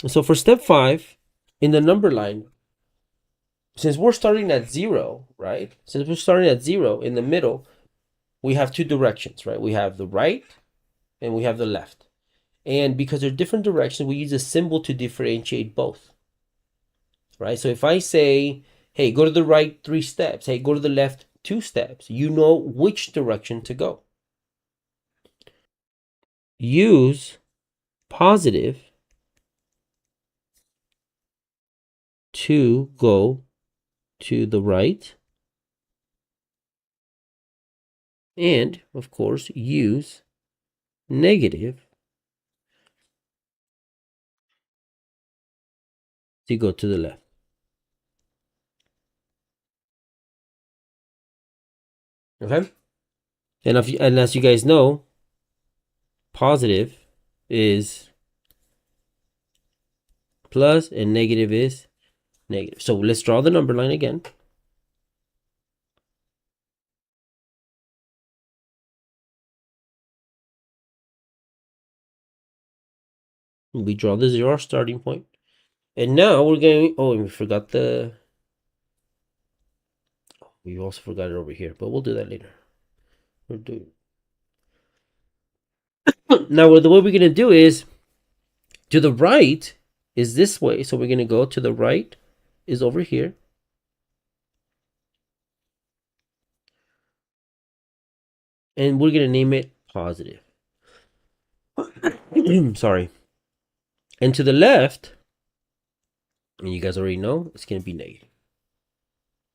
So for step 5, in the number line, since we're starting at 0, right? Since we're starting at 0 in the middle, we have two directions, right? We have the right and we have the left. And because they're different directions, we use a symbol to differentiate both, right? So if I say, hey, go to the right 3 steps, hey, go to the left 2 steps, you know which direction to go. Use positive to go to the right, and of course use negative to go to the left. Okay? And as you guys know, positive is plus and negative is negative. So let's draw the number line again. We draw the 0 starting point. And now we're going, oh, and we forgot we also forgot it over here, but we'll do that later. We'll do now the way we're going to do is, to the right is this way. So we're going to go to the right is over here. And we're going to name it positive. Sorry. And to the left, and you guys already know, it's going to be negative.